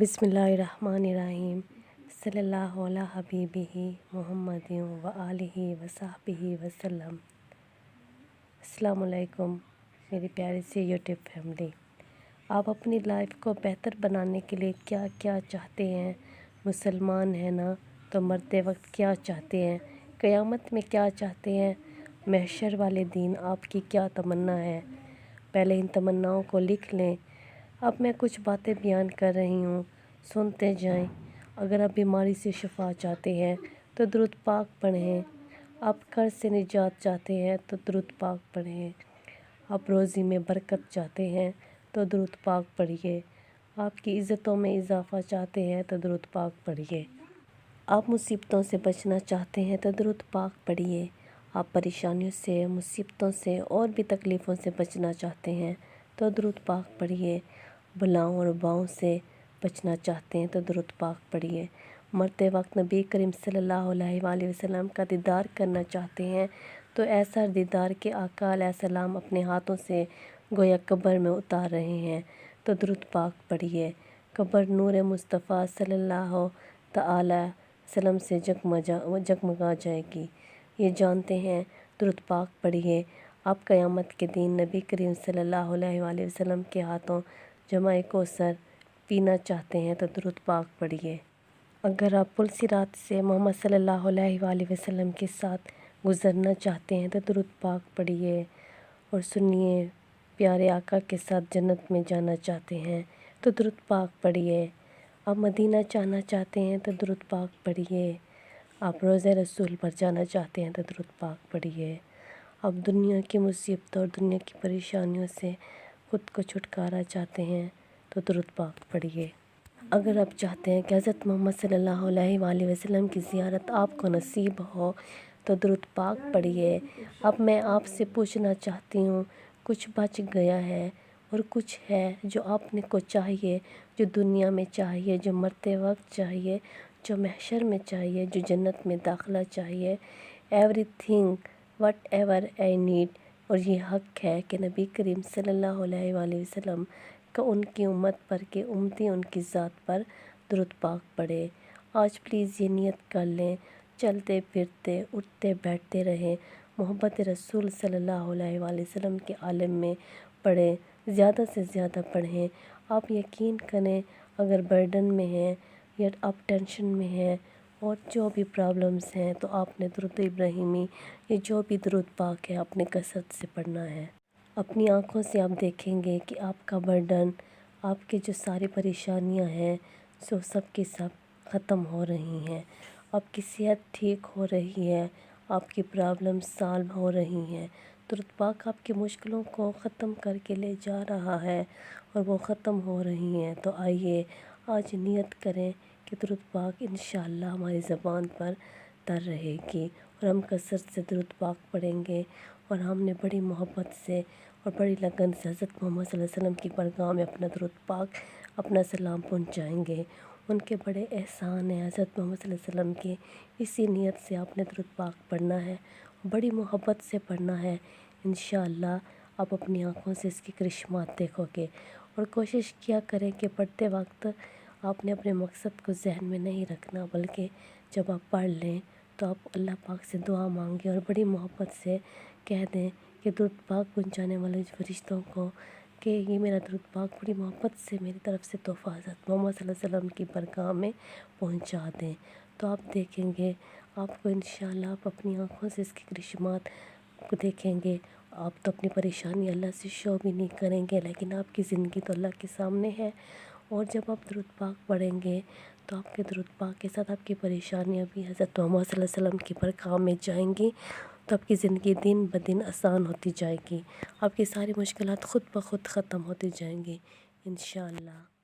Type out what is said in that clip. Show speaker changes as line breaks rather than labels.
بسم اللہ الرحمن الرحیم صلی اللہ علیہ حبیبہ محمد و آلہ و صحبہ وسلم۔ السلام علیکم میری پیاری سی یوٹیوب فیملی، آپ اپنی لائف کو بہتر بنانے کے لیے کیا کیا چاہتے ہیں؟ مسلمان ہیں نا، تو مرتے وقت کیا چاہتے ہیں؟ قیامت میں کیا چاہتے ہیں؟ محشر والے دن آپ کی کیا تمنا ہے؟ پہلے ان تمناؤں کو لکھ لیں۔ اب میں کچھ باتیں بیان کر رہی ہوں، سنتے جائیں۔ اگر آپ بیماری سے شفا چاہتے ہیں تو درود پاک پڑھیں۔ آپ قرض سے نجات چاہتے ہیں تو درود پاک پڑھیں۔ آپ روزی میں برکت چاہتے ہیں تو درود پاک پڑھیے۔ آپ کی عزتوں میں اضافہ چاہتے ہیں تو درود پاک پڑھیے۔ آپ مصیبتوں سے بچنا چاہتے ہیں تو درود پاک پڑھیے۔ آپ پریشانیوں سے، مصیبتوں سے اور بھی تکلیفوں سے بچنا چاہتے ہیں تو درود پاک پڑھیے۔ بلاؤں اور باؤں سے بچنا چاہتے ہیں تو درود پاک پڑھیے۔ مرتے وقت نبی کریم صلی اللہ علیہ وآلہ وسلم کا دیدار کرنا چاہتے ہیں تو ایسا دیدار کہ آقا علیہ السلام اپنے ہاتھوں سے گویا قبر میں اتار رہے ہیں تو درود پاک پڑھیے۔ قبر نور مصطفیٰ صلی اللہ تعالی وسلم سے جگمگا جائے گی، یہ جانتے ہیں، درود پاک پڑھیے۔ آپ قیامت کے دن نبی کریم صلی اللہ علیہ وآلہ وسلم کے ہاتھوں جامع کوثر پینا چاہتے ہیں تو درود پاک پڑھیے۔ اگر آپ پل صراط سے محمد صلی اللہ علیہ وآلہ وسلم کے ساتھ گزرنا چاہتے ہیں تو درود پاک پڑھیے اور سنیے، پیارے آقا کے ساتھ جنت میں جانا چاہتے ہیں تو درود پاک پڑھیے۔ آپ مدینہ جانا چاہتے ہیں تو درود پاک پڑھیے۔ آپ روضہ رسول پر جانا چاہتے ہیں تو درود پاک پڑھیے۔ آپ دنیا کی مصیبتوں اور دنیا کی پریشانیوں سے خود کو چھٹکارا چاہتے ہیں تو درود پاک پڑھیے۔ اگر آپ چاہتے ہیں کہ حضرت محمد صلی اللہ علیہ وآلہ وسلم کی زیارت آپ کو نصیب ہو تو درود پاک پڑھیے۔ اب میں آپ سے پوچھنا چاہتی ہوں، کچھ بچ گیا ہے اور کچھ ہے جو آپ کو چاہیے، جو دنیا میں چاہیے، جو مرتے وقت چاہیے، جو محشر میں چاہیے، جو جنت میں داخلہ چاہیے۔ Every thing what ever I need, اور یہ حق ہے کہ نبی کریم صلی اللہ علیہ وآلہ وسلم کا ان کی امت پر، کہ امتی ان کی ذات پر درود پاک پڑھے۔ آج پلیز یہ نیت کر لیں، چلتے پھرتے اٹھتے بیٹھتے رہیں، محبت رسول صلی اللہ علیہ وآلہ وسلم کے عالم میں پڑھیں، زیادہ سے زیادہ پڑھیں۔ آپ یقین کریں، اگر برڈن میں ہیں یا آپ ٹینشن میں ہیں اور جو بھی پرابلمز ہیں تو آپ نے درود ابراہیمی، یہ جو بھی درود پاک ہے آپ نے کثرت سے پڑھنا ہے۔ اپنی آنکھوں سے آپ دیکھیں گے کہ آپ کا برڈن، آپ کے جو ساری پریشانیاں ہیں سب کی سب ختم ہو رہی ہیں۔ آپ کی صحت ٹھیک ہو رہی ہے، آپ کی پرابلم سالو ہو رہی ہیں۔ درود پاک آپ کی مشکلوں کو ختم کر کے لے جا رہا ہے اور وہ ختم ہو رہی ہیں۔ تو آئیے آج نیت کریں کہ درود پاک انشاءاللہ ہماری زبان پر تر رہے گی اور ہم کثرت سے درود پاک پڑھیں گے، اور ہم نے بڑی محبت سے اور بڑی لگن سے حضرت محمد صلی اللہ علیہ وسلم کی بارگاہ میں اپنا درود پاک، اپنا سلام پہنچائیں گے۔ ان کے بڑے احسان ہیں حضرت محمد صلی اللہ علیہ وسلم کے، اسی نیت سے آپ نے درود پاک پڑھنا ہے، بڑی محبت سے پڑھنا ہے۔ انشاءاللہ آپ اپنی آنکھوں سے اس کی کرشمات دیکھو گے، اور کوشش کیا کریں کہ پڑھتے وقت آپ نے اپنے مقصد کو ذہن میں نہیں رکھنا، بلکہ جب آپ پڑھ لیں تو آپ اللہ پاک سے دعا مانگیں اور بڑی محبت سے کہہ دیں کہ درود پاک پہنچانے والے فرشتوں کو کہ یہ میرا درود پاک بڑی محبت سے میری طرف سے تحفہ حضرت محمد صلی اللہ علیہ وسلم کی بارگاہ میں پہنچا دیں۔ تو آپ دیکھیں گے، آپ کو انشاءاللہ آپ اپنی آنکھوں سے اس کی کرشمات کو دیکھیں گے۔ آپ تو اپنی پریشانی اللہ سے شو بھی نہیں کریں گے، لیکن آپ کی زندگی تو اللہ کے سامنے ہے، اور جب آپ درود پاک پڑھیں گے تو آپ کے درود پاک کے ساتھ آپ کی پریشانیاں بھی حضرت محمد صلی اللہ علیہ وسلم کی بارگاہ میں جائیں گی، تو آپ کی زندگی دن بدن آسان ہوتی جائے گی، آپ کی ساری مشکلات خود بخود ختم ہوتی جائیں گی انشاءاللہ۔